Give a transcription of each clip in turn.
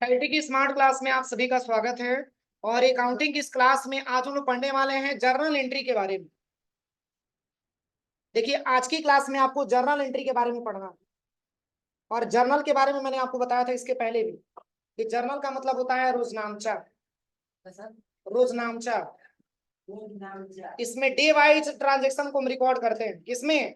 IT की smart class में आप सभी का स्वागत है। और अकाउंटिंग की इस क्लास में आज हम लोग पढ़ने वाले हैं जर्नल एंट्री के बारे में। देखिए, आज की क्लास में आपको जर्नल एंट्री के बारे में पढ़ना है। और जर्नल के बारे में मैंने आपको बताया था इसके पहले भी कि जर्नल का मतलब होता है रोजनामचा। रोजनामचा। इसमें डे वाइज ट्रांजेक्शन को हम रिकॉर्ड करते हैं। किसमें?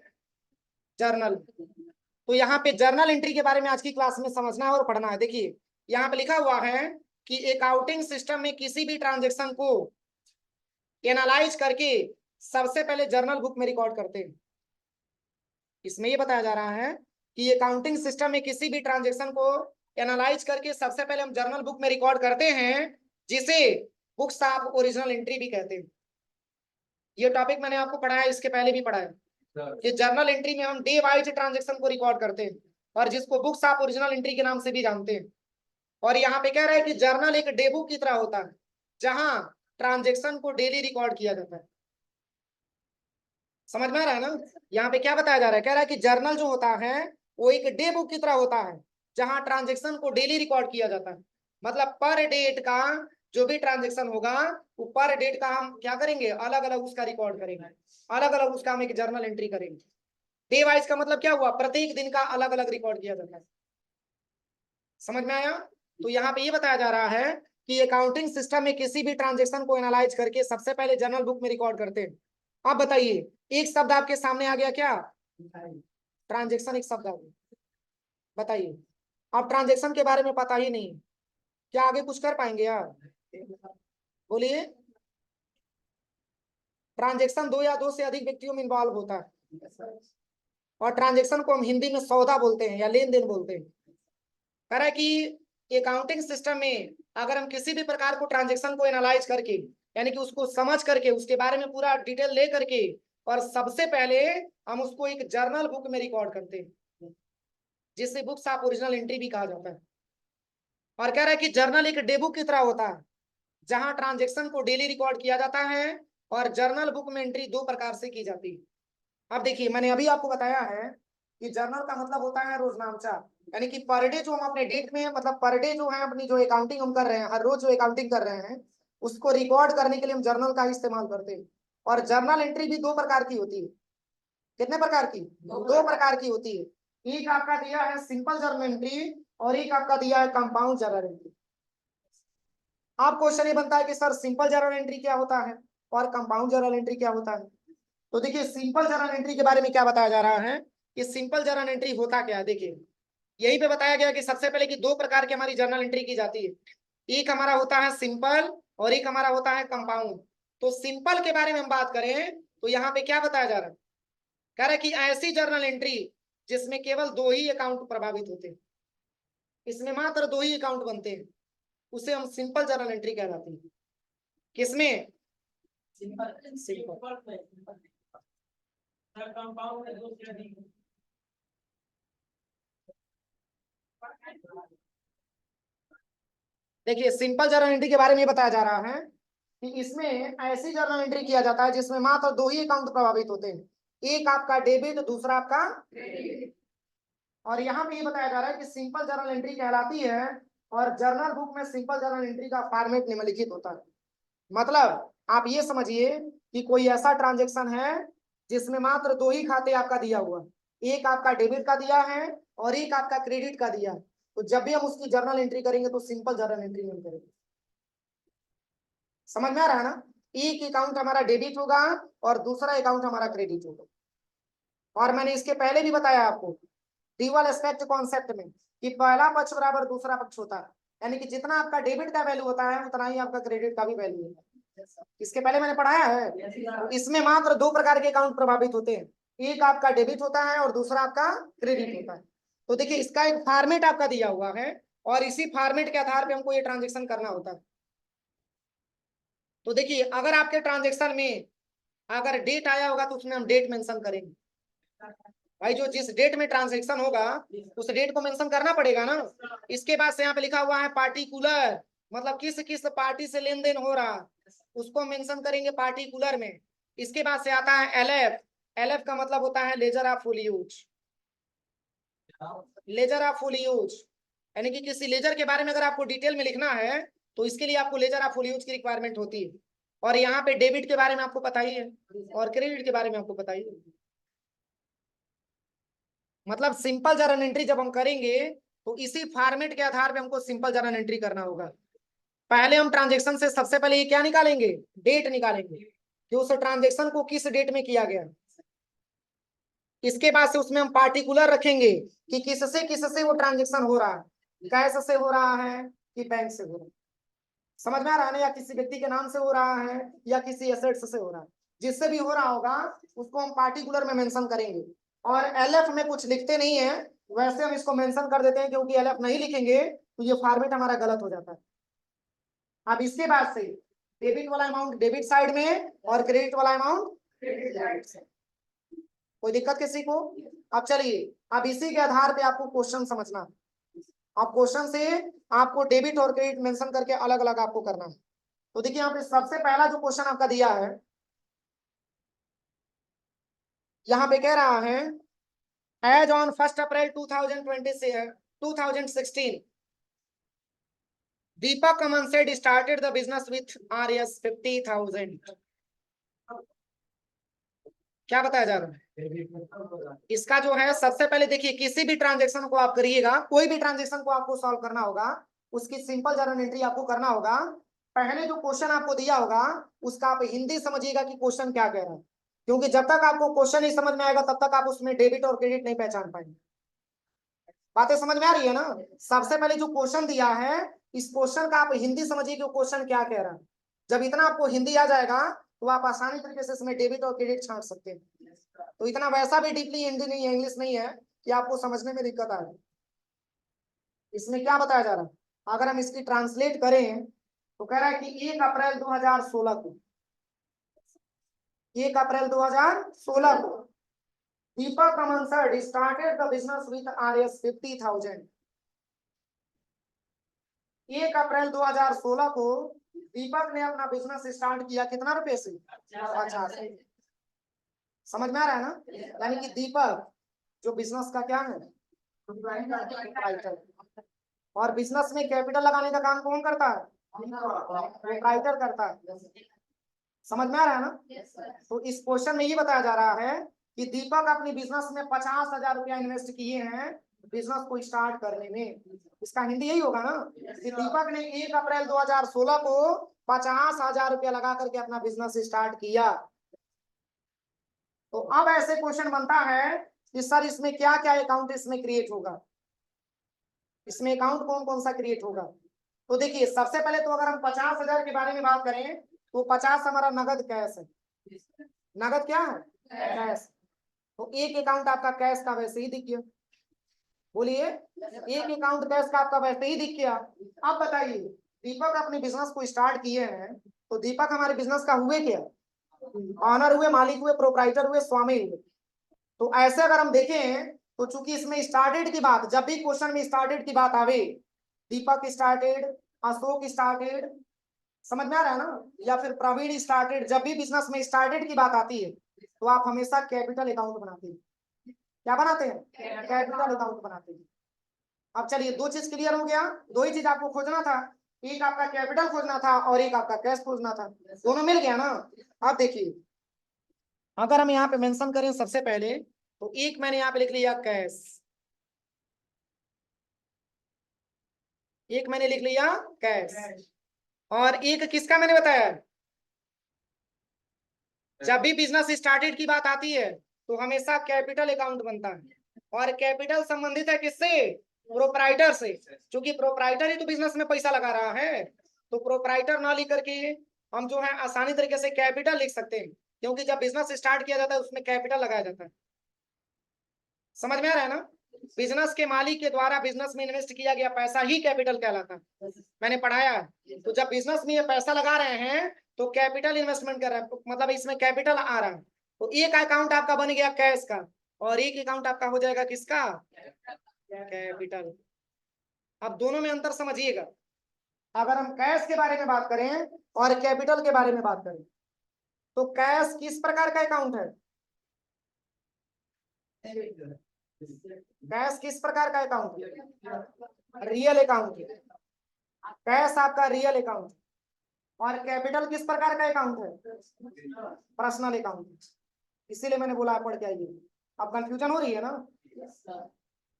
जर्नल। तो यहाँ पे जर्नल एंट्री के बारे में आज की क्लास में समझना है और पढ़ना है। देखिए, यहाँ पे लिखा हुआ है कि अकाउंटिंग सिस्टम में किसी भी ट्रांजेक्शन को एनालाइज करके सबसे पहले जर्नल बुक में रिकॉर्ड करते हैं। इसमें ये बताया जा रहा है कि अकाउंटिंग सिस्टम में किसी भी ट्रांजेक्शन को एनालाइज करके सबसे पहले हम जर्नल बुक में रिकॉर्ड करते हैं, जिसे बुक्स ऑफ ओरिजिनल एंट्री भी कहते हैं। ये टॉपिक मैंने आपको पढ़ाया, इसके पहले भी पढ़ाया कि जर्नल एंट्री में हम डे वाइज ट्रांजेक्शन को रिकॉर्ड करते हैं और जिसको बुक्स ऑफ ओरिजिनल एंट्री के नाम से भी जानते हैं। और यहाँ पे कह रहा है कि जर्नल एक डे बुक की तरह होता है जहां ट्रांजेक्शन को डेली रिकॉर्ड किया जाता है। समझ में आ रहा है ना? यहाँ पे क्या बताया जा रहा है? कह रहा है कि जर्नल जो होता है वो एक डे बुक की तरह होता है जहां ट्रांजेक्शन को डेली रिकॉर्ड किया जाता है। मतलब पर डेट का जो भी ट्रांजेक्शन होगा वो पर डेट का हम क्या करेंगे, अलग अलग उसका रिकॉर्ड करेंगे, अलग अलग उसका हम एक जर्नल एंट्री करेंगे। डे वाइज का मतलब क्या हुआ? प्रत्येक दिन का अलग अलग रिकॉर्ड किया जाता है। समझ में आया? तो यहाँ पे ये बताया जा रहा है कि अकाउंटिंग सिस्टम में किसी भी ट्रांजेक्शन को एनालाइज करके सबसे पहले जर्नल बुक में रिकॉर्ड करते हैं। अब बताइए, एक शब्द आपके सामने आ गया क्या? ट्रांजेक्शन एक शब्द आ गया। बताइए, अब ट्रांजेक्शन के बारे में पता ही नहीं, क्या आगे कुछ कर पाएंगे यार? बोलिए। ट्रांजेक्शन दो या दो से अधिक व्यक्तियों में इन्वॉल्व होता है और ट्रांजेक्शन को हम हिंदी में सौदा बोलते हैं या लेन देन बोलते हैं। कह रहा है कि अकाउंटिंग सिस्टम में अगर हम किसी भी प्रकार को ट्रांजेक्शन को एनालाइज करके, यानी कि उसको समझ करके, उसके बारे में पूरा डिटेल ले करके, और सबसे पहले हम उसको एक जर्नल बुक में रिकॉर्ड करते हैं, जिसे बुक्स ऑफ ओरिजिनल एंट्री भी कहा जाता है। और कह रहा है कि जर्नल एक डे बुक की तरह होता है जहां ट्रांजेक्शन को डेली रिकॉर्ड किया जाता है और जर्नल बुक में एंट्री दो प्रकार से की जाती है। अब देखिए, मैंने अभी आपको बताया है कि जर्नल का मतलब होता है रोजनामचा, यानी कि पर डे जो हम अपने डेट में, मतलब पर डे जो है अपनी जो अकाउंटिंग हम कर रहे हैं, हर रोज जो अकाउंटिंग कर रहे हैं उसको रिकॉर्ड करने के लिए हम जर्नल का इस्तेमाल करते हैं। और जर्नल एंट्री भी दो प्रकार की होती है। कितने प्रकार की? दो प्रकार की होती है। एक आपका दिया है सिंपल जर्नल एंट्री और एक आपका दिया है कंपाउंड जर्नल एंट्री। आप क्वेश्चन ये बनता है कि सर सिंपल जर्नल एंट्री क्या होता है और कंपाउंड जर्नल एंट्री क्या होता है? तो देखिए, सिंपल जर्नल एंट्री के बारे में क्या बताया जा रहा है कि सिंपल जर्नल एंट्री होता क्या है। देखिए, यही पे बताया गया कि सबसे पहले कि दो प्रकार की हमारी जर्नल एंट्री की जाती है। एक हमारा होता है सिंपल और एक हमारा होता है कंपाउंड। तो सिंपल के बारे में हम बात करें तो यहाँ पे क्या बताया जा रहा है? कह रहा है कि ऐसी जर्नल एंट्री जिसमें केवल दो ही अकाउंट प्रभावित होते हैं, इसमें मात्र दो ही अकाउंट बनते हैं, उसे हम सिंपल जर्नल एंट्री कहलाती है। किसमें? सिंपल। देखिए, सिंपल जर्नल एंट्री के बारे में बताया जा रहा है कि इसमें ऐसी जर्नल एंट्री किया जाता है जिसमें मात्र दो ही अकाउंट प्रभावित होते हैं, एक आपका डेबिट, दूसरा आपका क्रेडिट। और यहाँ पे ये बताया जा रहा है कि सिंपल जर्नल एंट्री कहलाती है और जर्नल बुक में सिंपल जर्नल एंट्री का फॉर्मेट निम्नलिखित होता है। मतलब आप ये समझिए कि कोई ऐसा ट्रांजेक्शन है जिसमें मात्र दो ही खाते आपका दिया हुआ, एक आपका डेबिट का दिया है और एक आपका क्रेडिट का दिया है। तो जब भी हम उसकी जर्नल एंट्री करेंगे तो सिंपल जर्नल एंट्री में करेंगे। समझ में आ रहा है ना? एक अकाउंट हमारा डेबिट होगा और दूसरा अकाउंट हमारा क्रेडिट होगा। और मैंने इसके पहले भी बताया आपको ड्यूअल एस्पेक्ट कॉन्सेप्ट में कि पहला पक्ष बराबर दूसरा पक्ष होता है, यानी कि जितना आपका डेबिट का वैल्यू होता है उतना ही आपका क्रेडिट का भी वैल्यू होता है। इसके पहले मैंने पढ़ाया है। तो इसमें मात्र दो प्रकार के अकाउंट प्रभावित होते हैं, एक आपका डेबिट होता है और दूसरा आपका क्रेडिट होता है। तो देखिए, इसका एक फॉर्मेट आपका दिया हुआ है और इसी फॉर्मेट के आधार पर हमको ये ट्रांजेक्शन करना होता है। तो देखिए, अगर आपके ट्रांजेक्शन में अगर डेट आया होगा तो उसमें हम डेट मेंशन करेंगे। भाई, जो जिस डेट में ट्रांजैक्शन होगा उस डेट को मेंशन करना पड़ेगा ना। इसके बाद से यहाँ पे लिखा हुआ है पार्टिकुलर, मतलब किस किस पार्टी से लेन देन हो रहा, उसको मेंशन करेंगे पार्टिकुलर में। इसके बाद से आता है एलएफ। एलएफ का मतलब होता है laser of full use. Laser of full use यानी कि किसी लेजर के बारे में अगर आपको डिटेल में लिखना है तो इसके लिए आपको लेजर ऑफ फुल यूज की रिक्वायरमेंट होती है। और यहाँ पे डेबिट के बारे में आपको पता ही है और क्रेडिट के बारे में आपको पता ही है। मतलब सिंपल जर्नल एंट्री जब हम करेंगे तो इसी फॉर्मेट के आधार पे हमको सिंपल जर्नल एंट्री करना होगा। पहले हम ट्रांजेक्शन से सबसे पहले ये क्या निकालेंगे, डेट निकालेंगे कि उस ट्रांजेक्शन को किस डेट में किया गया। इसके बाद से उसमें हम पार्टिकुलर रखेंगे कि किससे वो ट्रांजेक्शन हो रहा है, कैश से हो रहा है कि बैंक से हो रहा है। समझ में आ रहा है ना, या किसी व्यक्ति के नाम से हो रहा है या किसी एसेट्स से हो रहा है। जिससे भी हो रहा होगा उसको हम पार्टिकुलर में मेंशन करेंगे। और एलएफ में कुछ लिखते नहीं है, वैसे हम इसको मेंशन कर देते हैं क्योंकि एलएफ नहीं लिखेंगे तो ये फॉर्मेट हमारा गलत हो जाता है। अब इसके बाद से डेबिट वाला अमाउंट डेबिट साइड में और क्रेडिट वाला अमाउंट क्रेडिट साइड से। कोई दिक्कत किसी को? अब चलिए, अब इसी के आधार पे आपको क्वेश्चन समझना। अब क्वेश्चन से आपको डेबिट और क्रेडिट मेंशन करके अलग अलग आपको करना है। तो देखिए यहाँ पे सबसे पहला जो क्वेश्चन आपका दिया है, यहाँ पे कह रहा है as on 1 April 2016 Deepak Aman said started the business with RS 50,000। क्या बताया जा रहा है इसका जो है, सबसे पहले देखिए किसी भी ट्रांजेक्शन को आप करिएगा, कोई भी ट्रांजेक्शन को आपको सॉल्व करना होगा, उसकी सिंपल जर्नल एंट्री आपको करना होगा। पहले जो क्वेश्चन आपको दिया होगा उसका आप हिंदी समझिएगा कि क्वेश्चन क्या कह रहा है, क्योंकि जब तक आपको क्वेश्चन नहीं समझ में आएगा तब तक आप उसमें डेबिट और क्रेडिट नहीं पहचान पाएंगे। बातें समझ में आ रही है ना? सबसे पहले जो क्वेश्चन दिया है इस क्वेश्चन का आप हिंदी समझिए कि क्वेश्चन क्या कह रहा है। जब इतना आपको हिंदी आ जाएगा तो आप आसानी तरीके से इसमें डेबिट और क्रेडिट छांट सकते हैं। तो इतना वैसा भी डीपली हिंदी नहीं है, इंग्लिश नहीं है कि आपको समझने में दिक्कत आए। इसमें क्या बताया जा रहा है, अगर हम इसकी ट्रांसलेट करें तो कह रहा है कि 1 अप्रैल 2016 को 1 अप्रैल 2016 को Deepak Aman sir started the business with RS 50,000। 1 April 2016 को दीपक ने अपना बिजनेस स्टार्ट किया कितना रुपए से, 50। समझ में आ रहा है ना? यानी कि दीपक जो बिजनेस का क्या है, प्रोप्राइटर। और बिजनेस में कैपिटल लगाने का काम कौन करता है, प्रोप्राइटर करता है। समझ में आ रहा है ना? तो इस क्वेश्चन में ये बताया जा रहा है कि दीपक अपनी बिजनेस में 50,000 रुपया इन्वेस्ट किए हैं बिजनेस को स्टार्ट करने में। इसका हिंदी यही होगा ना कि दीपक ने 1 अप्रैल 2016 को 50,000 रुपया लगा करके अपना बिजनेस स्टार्ट किया। तो अब ऐसे क्वेश्चन बनता है कि सर इसमें क्या क्या अकाउंट इसमें क्रिएट होगा, इसमें अकाउंट कौन कौन सा क्रिएट होगा। तो देखिए सबसे पहले तो अगर हम 50,000 के बारे में बात करें तो 50 हमारा नगद कैश है। नगद क्या है, कैश। तो एक अकाउंट आपका कैश का वैसे ही दिख गया। बोलिए, एक अकाउंट कैश का आपका वैसे ही दिख गया। अब बताइए दीपक अपने बिजनेस को स्टार्ट किए हैं तो दीपक हमारे बिजनेस का हुए क्या, ऑनर हुए, मालिक हुए, प्रोप्राइटर हुए, स्वामी हुए। तो ऐसे अगर हम देखें तो चूंकि इसमें स्टार्टेड की बात, जब भी क्वेश्चन में स्टार्टेड की बात आवे, दीपक स्टार्टेड, अशोक स्टार्टेड, समझ में आ रहा है ना, या फिर प्रवीण स्टार्टेड, जब भी बिजनेस में स्टार्टेड की बात आती है तो आप हमेशा कैपिटल अकाउंट बनाते हैं। क्या बनाते हैं, कैपिटल अकाउंट बनाते हैं। अब चलिए दो चीज क्लियर हो गया, दो ही चीज आपको खोजना था, एक आपका कैपिटल खोजना था और एक आपका कैश खोजना था, दोनों मिल गया ना। अब देखिए अगर हम यहाँ पे मेंशन करें सबसे पहले तो एक मैंने यहाँ पे लिख लिया कैश, एक मैंने लिख लिया कैश, और एक किसका मैंने बताया, जब भी बिजनेस स्टार्टेड की बात आती है तो हमेशा कैपिटल अकाउंट बनता है। और कैपिटल संबंधित है किससे, प्रोप्राइटर से, क्योंकि प्रोप्राइटर ही तो बिजनेस में पैसा लगा रहा है। तो प्रोप्राइटर ना लिख करके हम जो है आसानी तरीके से कैपिटल लिख सकते हैं, क्योंकि जब बिजनेस स्टार्ट किया जाता है उसमें कैपिटल लगाया जाता है। समझ में आ रहा है ना? बिजनेस के मालिक के द्वारा बिजनेस में इन्वेस्ट किया गया पैसा ही कैपिटल कहलाता है, मैंने पढ़ाया है। तो जब बिजनेस में ये पैसा लगा रहे हैं तो कैपिटल इन्वेस्टमेंट कर रहे हैं, मतलब इसमें कैपिटल आ रहा है। तो एक अकाउंट आपका बन गया कैश का और एक अकाउंट आपका हो जाएगा किसका, कैपिटल। अब दोनों में अंतर समझिएगा, अगर हम कैश के बारे में बात करें और कैपिटल के बारे में बात करें तो कैश किस प्रकार का अकाउंट है, कैश किस प्रकार का अकाउंट है, रियल अकाउंट, कैश आपका रियल अकाउंट, और कैपिटल किस प्रकार का अकाउंट है? Personal account. इसीलिए मैंने बोला आप पढ़ के आइए। अब कंफ्यूजन हो रही है ना?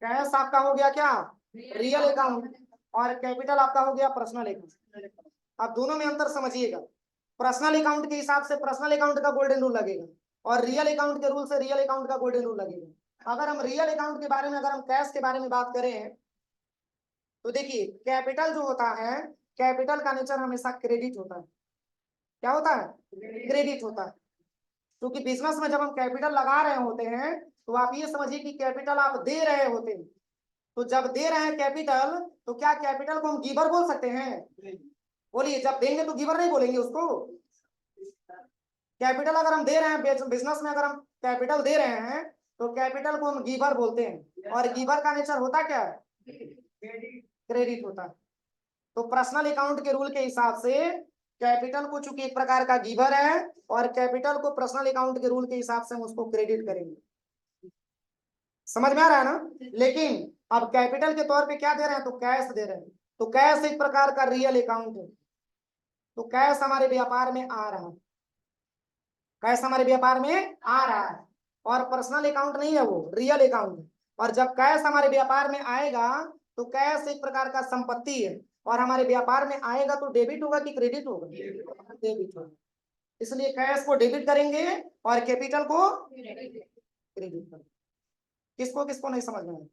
कैश आपका हो गया क्या? Real account. और कैपिटल आपका हो गया पर्सनल अकाउंट। आप दोनों में अंतर समझिएगा। पर्सनल अकाउंट के हिसाब से पर्सनल अकाउंट का गोल्डन रूल लगेगा, और रियल अकाउंट के रूल से रियल अकाउंट का गोल्डन रूल लगेगा। अगर हम रियल अकाउंट के बारे में, अगर हम कैश के बारे में बात करें, तो देखिए कैपिटल जो होता है, कैपिटल का नेचर हमेशा क्रेडिट होता है। क्या होता है? क्रेडिट होता है। क्योंकि बिजनेस में जब हम कैपिटल लगा रहे होते हैं, तो आप ये समझिए कि कैपिटल आप दे रहे होते हैं। तो जब दे रहे हैं कैपिटल, तो क्या कैपिटल को हम गिवर बोल सकते हैं? बोलिए, जब देंगे तो गिवर नहीं बोलेंगे उसको। कैपिटल अगर हम दे रहे हैं बिजनेस में, अगर हम कैपिटल दे रहे हैं, तो कैपिटल को हम गिवर बोलते हैं। और गिवर का नेचर होता क्या है? क्रेडिट होता है। तो पर्सनल अकाउंट के रूल के हिसाब से कैपिटल को चूंकि एक प्रकार का गिवर है, और कैपिटल को पर्सनल अकाउंट के रूल के हिसाब से हम उसको क्रेडिट करेंगे। समझ में आ रहा है ना? लेकिन अब कैपिटल के तौर पे क्या दे रहे हैं? तो कैश दे रहे हैं। तो कैश एक प्रकार का रियल अकाउंट है। तो कैश हमारे व्यापार में आ रहा है, कैश हमारे व्यापार में आ रहा है, और पर्सनल अकाउंट नहीं है, वो रियल अकाउंट है। और जब कैश हमारे व्यापार में आएगा, तो कैश एक प्रकार का संपत्ति है, और हमारे व्यापार में आएगा तो डेबिट होगा कि क्रेडिट होगा? डेबिट होगा। इसलिए कैश को डेबिट करेंगे और कैपिटल को क्रेडिट करेंगे। किसको किसको नहीं समझ में आया?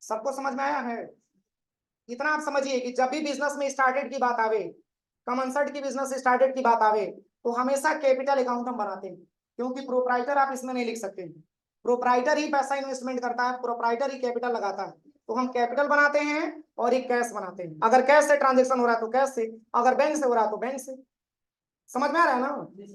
सबको समझ में आया है? इतना आप समझिए कि जब भी बिजनेस में स्टार्टेड की बात आवे, कमनसर्ट की बिजनेस स्टार्टेड की बात आवे, तो हमेशा कैपिटल अकाउंट हम बनाते हैं। क्योंकि प्रोप्राइटर आप इसमें नहीं लिख सकते हैं। प्रोप्राइटर ही पैसा इन्वेस्टमेंट करता है, प्रोप्राइटर ही कैपिटल लगाता है। तो हम कैपिटल बनाते हैं और एक कैश बनाते हैं। अगर कैश से ट्रांजेक्शन हो रहा है तो कैश से, अगर बैंक से हो रहा है तो बैंक से। समझ में आ रहा है ना?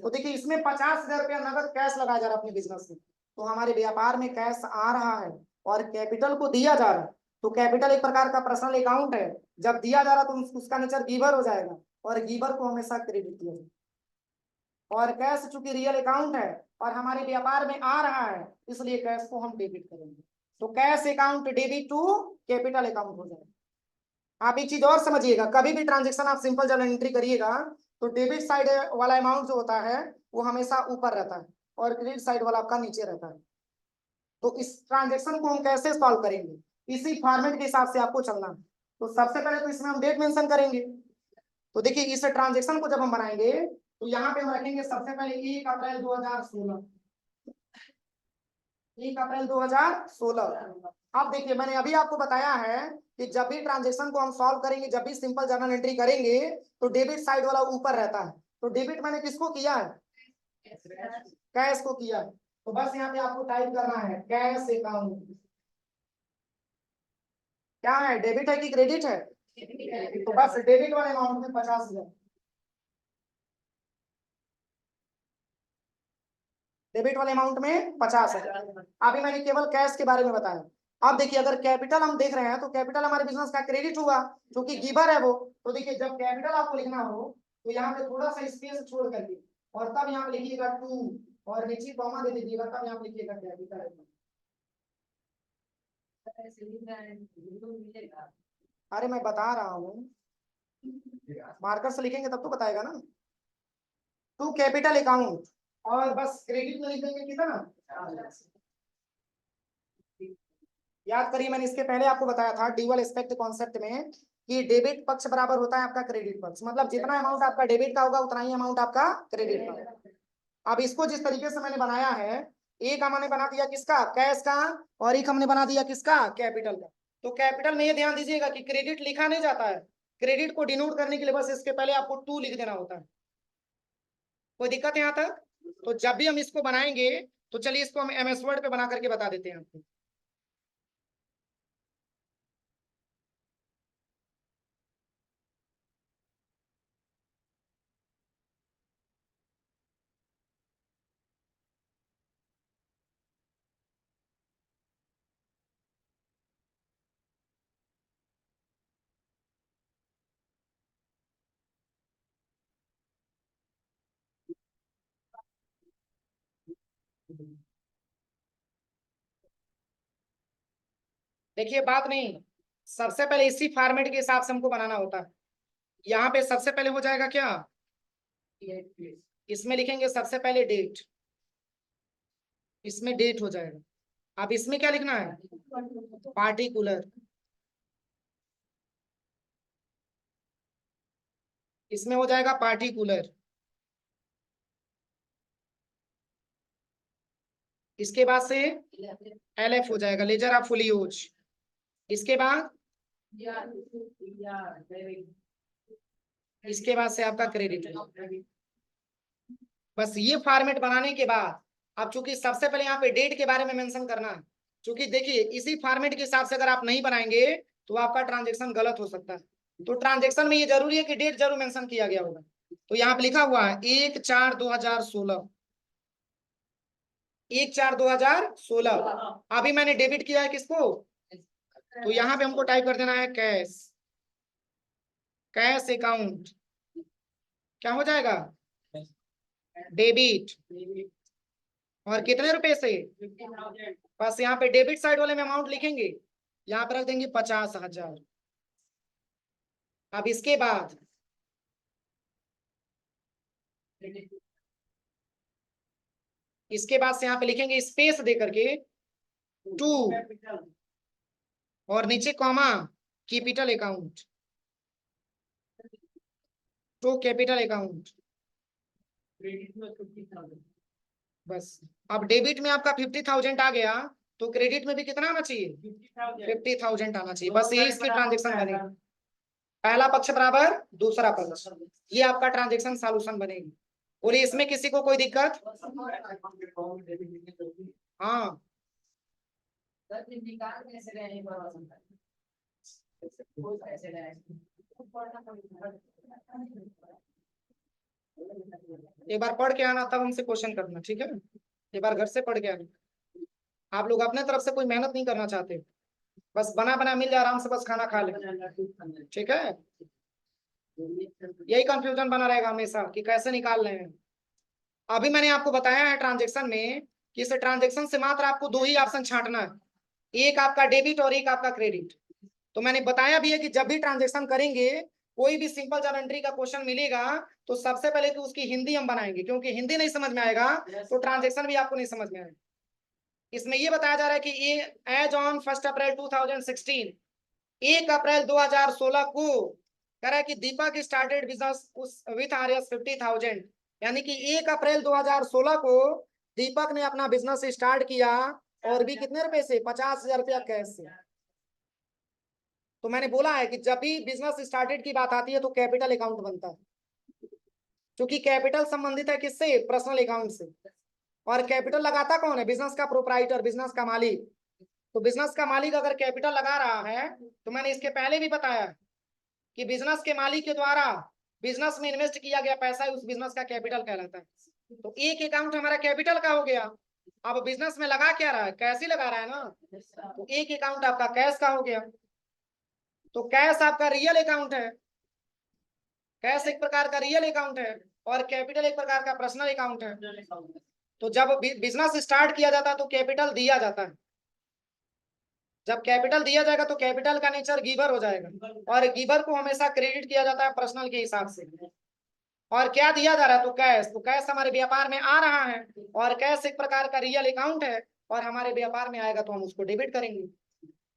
तो देखिए, इसमें 50,000 रुपया नगद कैश लगाया जा रहा है अपने बिजनेस में। तो हमारे व्यापार में कैश आ रहा है और कैपिटल को दिया जा रहा है। तो कैपिटल एक प्रकार का पर्सनल अकाउंट है। जब दिया जा रहा है तो उसका नेचर गिवर हो जाएगा, और गिवर को हमेशा क्रेडिट दिया जाएगा। और कैश चूंकि रियल अकाउंट है और हमारे व्यापार में आ रहा है, इसलिए कैश को हम डेबिट करेंगे। तो cash account debit to capital account हो जाएगा। आप एक चीज और समझिएगा, कभी भी ट्रांजेक्शन आप सिंपल जर्नल एंट्री करिएगा, तो डेबिट साइड वाला अमाउंट जो होता है वो हमेशा ऊपर रहता है, और क्रेडिट साइड वाला आपका नीचे रहता है। तो इस ट्रांजेक्शन को हम कैसे सॉल्व करेंगे? इसी फॉर्मेट के हिसाब से आपको चलना है। तो सबसे पहले तो इसमें हम डेट मेंशन करेंगे। तो देखिए, इस ट्रांजेक्शन को जब हम बनाएंगे, तो यहाँ पे हम रखेंगे सबसे पहले 1 अप्रैल 2016। 1 अप्रैल 2016। अब देखिए, मैंने अभी आपको बताया है कि जब भी ट्रांजेक्शन को हम सॉल्व करेंगे, जब भी सिंपल जर्नल एंट्री करेंगे, तो डेबिट साइड वाला ऊपर रहता है। तो डेबिट मैंने किसको किया है? कैश को किया है। तो बस यहाँ पे आपको टाइप करना है कैश अकाउंट। क्या है, डेबिट है कि क्रेडिट है? तो बस डेबिट वाले अमाउंट में 50,000। डेबिट वाले अमाउंट में 50,000। अभी मैंने केवल कैश के बारे में बताया। अब देखिए, अगर कैपिटल हम देख रहे हैं, तो कैपिटल हमारे बिजनेस का क्रेडिट हुआ, क्योंकि गिवर है वो। तो देखिए, जब कैपिटल आपको लिखना हो, तो यहाँ पे थोड़ा सा स्पेस छोड़ करके, और तब यहाँ पे लिखिएगा टू, और नीचे कॉमा दे दीजिएगा, तब यहाँ पे लिखिएगा कैपिटल। अरे मैं बता रहा हूँ, मार्कर से लिखेंगे तब तो बताएगा ना। टू कैपिटल अकाउंट, और बस क्रेडिट में लिख देंगे कितना। याद करिए, मैंने इसके पहले आपको बताया था ड्यूअल एस्पेक्ट कॉन्सेप्ट में, कि डेबिट पक्ष बराबर होता है आपका क्रेडिट पक्ष। मतलब जितना अमाउंट आपका डेबिट का होगा, उतना ही अमाउंट आपका क्रेडिट का होगा। अब इसको जिस तरीके से मैंने बनाया है, एक हमने बना दिया किसका? कैश का। और एक हमने बना दिया किसका? कैपिटल का। तो कैपिटल में ये ध्यान दीजिएगा कि क्रेडिट लिखा नहीं जाता है। क्रेडिट को डिनोट करने के लिए बस इसके पहले आपको टू लिख देना होता है। कोई दिक्कत है यहाँ तक? तो जब भी हम इसको बनाएंगे, तो चलिए इसको हम एमएस वर्ड पे बना करके बता देते हैं आपको। देखिए बात नहीं, सबसे पहले इसी फॉर्मेट के हिसाब से हमको बनाना होता है। यहाँ पे सबसे पहले हो जाएगा क्या, इसमें लिखेंगे सबसे पहले डेट, इसमें डेट हो जाएगा। अब इसमें क्या लिखना है, पार्टिकुलर, इसमें हो जाएगा पार्टिकुलर। इसके बाद से LF हो जाएगा, लेजर ऑफ फुल यूज। इसके बाद से आपका क्रेडिट। बस ये फॉर्मेट बनाने के बाद अब चूंकि सबसे पहले यहाँ पे डेट के बारे में मेंशन करना है, क्योंकि देखिए इसी फॉर्मेट के हिसाब से अगर आप नहीं बनाएंगे तो आपका ट्रांजेक्शन गलत हो सकता है। तो ट्रांजेक्शन में ये जरूरी है कि डेट जरूर मेंशन किया गया होगा। तो यहाँ पे लिखा हुआ है 1/4/2016, 1/4/2016। अभी मैंने डेबिट किया है किसको, तो यहाँ पे हमको टाइप कर देना है कैश, कैश अकाउंट। क्या हो जाएगा, डेबिट। और कितने रुपए से, बस यहाँ पे डेबिट साइड वाले में अमाउंट लिखेंगे, यहाँ पे रख देंगे 50,000। अब इसके बाद से यहाँ पे लिखेंगे स्पेस दे करके 2, और नीचे comma, capital account, to capital account. बस अब डेबिट में आपका 50,000 आ गया, तो क्रेडिट में भी कितना आना चाहिए, 50,000 आना चाहिए। बस यही इसकी ट्रांजेक्शन बनेगी, पहला पक्ष बराबर दूसरा पक्ष, ये आपका ट्रांजेक्शन सॉल्यूशन बनेगी। बोलिए इसमें किसी को कोई दिक्कत, हाँ एक बार पढ़ के आना तब हमसे क्वेश्चन करना, ठीक है। एक बार घर से पढ़ के आना। आप लोग अपने तरफ से कोई मेहनत नहीं करना चाहते, बस बना बना मिल जाए आराम से, बस खाना खा ले, ठीक है। यही कंफ्यूजन बना रहेगा हमेशा कि कैसे निकाल रहे हैं। अभी मैंने आपको बताया है ट्रांजेक्शन में कि इस ट्रांजेक्शन से मात्र आपको 2 ही ऑप्शन छांटना है, एक आपका डेबिट और एक आपका क्रेडिट। तो मैंने बताया भी है कि जब भी ट्रांजेक्शन करेंगे, कोई भी सिंपल जर्नल एंट्री का क्वेश्चन मिलेगा तो सबसे पहले तो उसकी हिंदी हम बनाएंगे, क्योंकि हिंदी नहीं समझ में आएगा तो ट्रांजेक्शन भी आपको नहीं समझ में आएगा। इसमें ये बताया जा रहा है कि ये एज ऑन 1 अप्रैल 2016, 1 अप्रैल 2016 को कह रहा है कि दीपक स्टार्टेड बिजनेस विथ RS 50,000, यानी कि 1 अप्रैल 2016 को दीपक ने अपना बिजनेस स्टार्ट किया, और भी कितने रुपए से, 50,000 रुपया कैश से। तो मैंने बोला है कि जब भी बिजनेस स्टार्टेड की बात आती है तो कैपिटल अकाउंट बनता है, क्योंकि कैपिटल संबंधित है किससे, पर्सनल अकाउंट से। और कैपिटल लगाता कौन है, बिजनेस का प्रोप्राइटर, बिजनेस का मालिक। तो बिजनेस का मालिक अगर कैपिटल लगा रहा है, तो मैंने इसके पहले भी बताया कि बिजनेस के मालिक के द्वारा बिजनेस में इन्वेस्ट किया गया पैसा उस बिजनेस का कैपिटल कहलाता है। तो एक अकाउंट हमारा कैपिटल का हो गया। अब बिजनेस में लगा क्या रहा है, कैश ही लगा रहा है ना, तो एक अकाउंट आपका कैश का हो गया। तो कैश आपका रियल अकाउंट है, कैश एक प्रकार का रियल अकाउंट है, और कैपिटल एक प्रकार का पर्सनल अकाउंट है। तो जब बिजनेस स्टार्ट किया जाता है तो कैपिटल दिया जाता है, जब कैपिटल दिया जाएगा तो कैपिटल का नेचर गिवर हो जाएगा, और गिवर को हमेशा क्रेडिट किया जाता है पर्सनल के हिसाब से। और क्या दिया जा रहा है, तो कैश, तो कैश हमारे व्यापार में आ रहा है, और कैश एक प्रकार का रियल अकाउंट है, और हमारे व्यापार में आएगा तो हम उसको डेबिट करेंगे।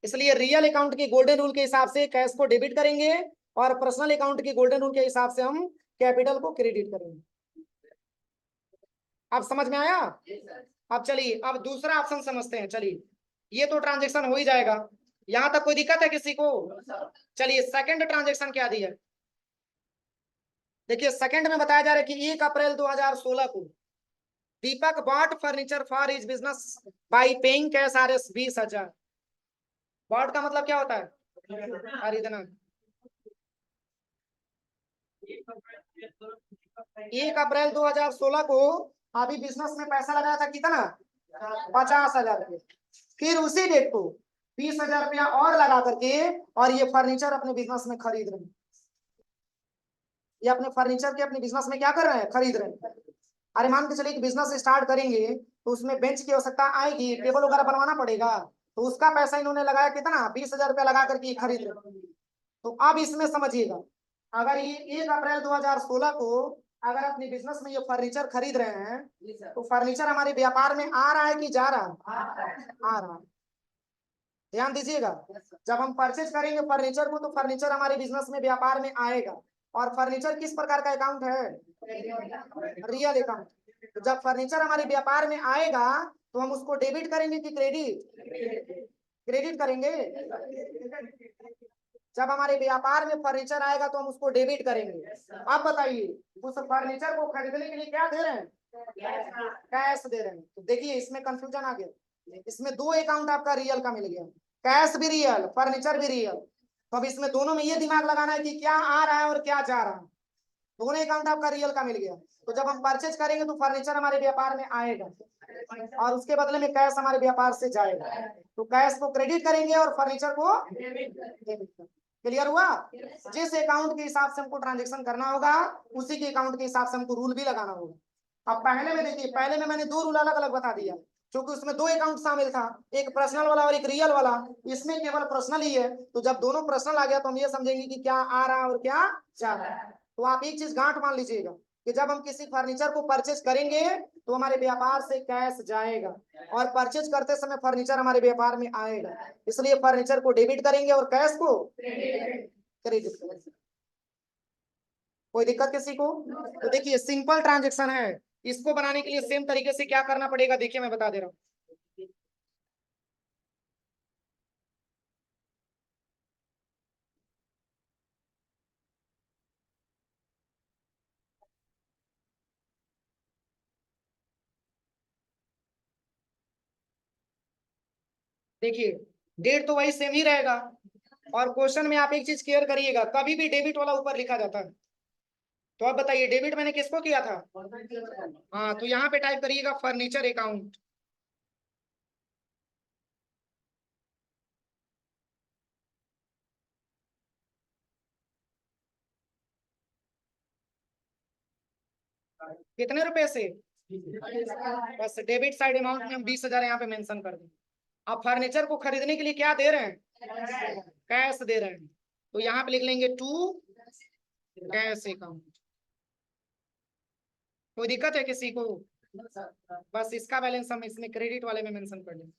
इसलिए रियल अकाउंट के गोल्डन रूल के हिसाब से कैश को डेबिट करेंगे, और पर्सनल अकाउंट के गोल्डन रूल के हिसाब से हम कैपिटल को क्रेडिट करेंगे। आप समझ में आया। अब चलिए अब दूसरा ऑप्शन समझते हैं। चलिए ये तो ट्रांजेक्शन हो ही जाएगा, यहां तक कोई दिक्कत है किसी को। चलिए सेकंड ट्रांजेक्शन क्या दिया, देखिए सेकंड में बताया जा रहा है कि 1 अप्रैल 2016 को Deepak bought furniture for his business by paying cash RS 20,000। Bought का मतलब क्या होता है, खरीदना। 1 अप्रैल 2016 को अभी बिजनेस में पैसा लगाया था कितना, 50,000 रुपये। फिर उसी डेट को 20,000 रुपया और लगा करके और ये फर्नीचर अपने बिजनेस में खरीद रहे हैं, ये अपने फर्नीचर के अपने बिजनेस में क्या कर रहे हैं, खरीद रहे हैं। अरे मान के चलिए कि बिजनेस स्टार्ट करेंगे तो उसमें बेंच की आवश्यकता आएगी, टेबल वगैरह बनवाना पड़ेगा, तो उसका पैसा इन्होंने लगाया कितना, 20,000 रुपया लगा करके खरीद रहे। तो अब इसमें समझिएगा, अगर ये 1 अप्रैल 2016 को अगर अपने बिजनेस में ये फर्नीचर खरीद रहे हैं, तो फर्नीचर हमारे व्यापार में आ रहा है कि जा रहा है, आ रहा है। ध्यान दीजिएगा, जब हम परचेज करेंगे फर्नीचर को, तो फर्नीचर हमारे बिजनेस में व्यापार में आएगा। और फर्नीचर किस प्रकार का अकाउंट है, रियल अकाउंट। तो जब फर्नीचर हमारे व्यापार में आएगा, तो हम उसको डेबिट करेंगे कि क्रेडिट, क्रेडिट करेंगे। जब हमारे व्यापार में फर्नीचर आएगा तो हम उसको डेबिट करेंगे। अब बताइए, उस फर्नीचर को खरीदने के लिए क्या दे रहे हैं, कैश दे रहे हैं। तो देखिए इसमें कंफ्यूजन आ गया, इसमें दो अकाउंट आपका रियल का मिल गया, कैश भी रियल, फर्नीचर भी रियल। तो अब इसमें दोनों में ये दिमाग लगाना है कि क्या आ रहा है और क्या जा रहा है। दोनों अकाउंट आपका रियल का मिल गया। तो जब हम परचेज करेंगे तो फर्नीचर हमारे व्यापार में आएगा और उसके बदले में कैश हमारे व्यापार से जाएगा। तो कैश को क्रेडिट करेंगे और फर्नीचर को डेबिट करेंगे। क्लियर हुआ। जिस अकाउंट के हिसाब से हमको ट्रांजेक्शन करना होगा, उसी के अकाउंट के हिसाब से हमको रूल भी लगाना होगा। अब पहले में देखिए, पहले में मैंने दो रूल अलग अलग बता दिया, क्योंकि उसमें दो अकाउंट शामिल था, एक पर्सनल वाला और एक रियल वाला। इसमें केवल पर्सनल ही है। तो जब दोनों पर्सनल आ गया तो हम ये समझेंगे कि क्या आ रहा है और क्या जा रहा है। तो आप एक चीज गांठ मान लीजिएगा कि जब हम किसी फर्नीचर को परचेज करेंगे तो हमारे व्यापार से कैश जाएगा, और परचेज करते समय फर्नीचर हमारे व्यापार में आएगा। इसलिए फर्नीचर को डेबिट करेंगे और कैश को क्रेडिट करेंगे। कोई दिक्कत किसी को। तो देखिए सिंपल ट्रांजेक्शन है। इसको बनाने के लिए सेम तरीके से क्या करना पड़ेगा, देखिए मैं बता दे रहा हूँ। देखिए डेट तो वही सेम ही रहेगा, और क्वेश्चन में आप एक चीज क्लियर करिएगा, कभी भी डेबिट वाला ऊपर लिखा जाता है। तो आप बताइए डेबिट मैंने किसको किया था, हाँ, तो यहाँ पे टाइप करिएगा फर्नीचर अकाउंट। कितने रुपए से, बस डेबिट साइड अमाउंट में हम 20,000 यहाँ पे मेंशन कर दें। अब फर्नीचर को खरीदने के लिए क्या दे रहे हैं, कैश दे रहे हैं। तो यहाँ पे लिख लेंगे टू कैश अकाउंट। कोई दिक्कत है किसी को, बस इसका बैलेंस हम इसमें क्रेडिट वाले में मेंशन कर लेंगे।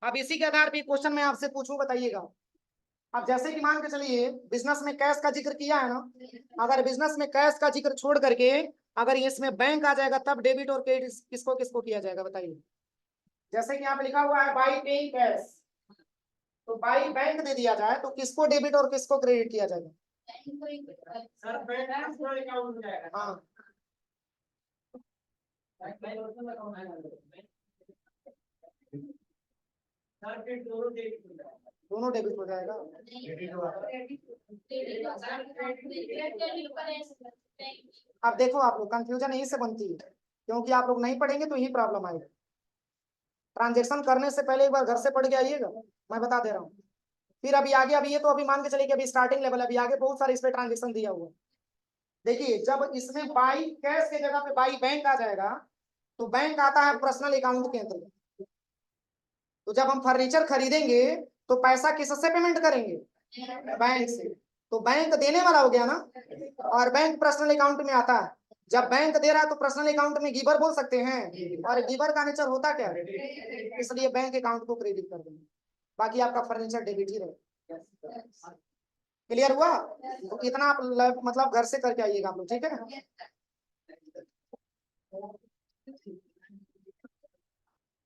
अब इसी के आधार पे क्वेश्चन मैं आपसे पूछूं, बताइएगा। अब जैसे कि मान के चलिए बिजनेस में कैश का जिक्र किया है ना, अगर बिजनेस में कैश का जिक्र छोड़ करके अगर इसमें बैंक आ जाएगा, तब डेबिट और क्रेडिट किसको किसको किया जाएगा, बताइए। जैसे कि यहाँ पे लिखा हुआ है बाई पेइंग कैश, तो बाई बैंक दे दिया जाए तो किसको डेबिट और किसको क्रेडिट किया जाएगा, हाँ। दोनों डेबिट हो जाएगा। अब देखो आप लोग कंफ्यूजन यहीं से बनती है, क्योंकि आप लोग नहीं पढ़ेंगे तो यही प्रॉब्लम आएगी। ट्रांजेक्शन करने से पहले एक बार घर से पढ़ के आइएगा, मैं बता दे रहा हूँ। फिर अभी आगे, अभी ये तो अभी मान के चलिए कि अभी स्टार्टिंग लेवल, अभी आगे बहुत सारे इस पे ट्रांजेक्शन दिया हुआ है। देखिए जब इसमें बाई कैश के जगह पे बाई बैंक आ जाएगा, तो बैंक आता है पर्सनल अकाउंट के अंतर्गत। तो जब हम फर्नीचर खरीदेंगे तो पैसा किससे पेमेंट करेंगे, बैंक से। तो बैंक देने वाला हो गया ना, और बैंक पर्सनल अकाउंट में आता है। जब बैंक दे रहा है तो पर्सनल अकाउंट में गिवर बोल सकते हैं, और गिवर का नेचर होता क्या है, इसलिए बैंक अकाउंट को क्रेडिट कर देंगे। बाकी आपका फर्नीचर डेबिट ही रहेगा। क्लियर हुआ। तो इतना आप मतलब घर से करके आइएगा आप लोग, ठीक है।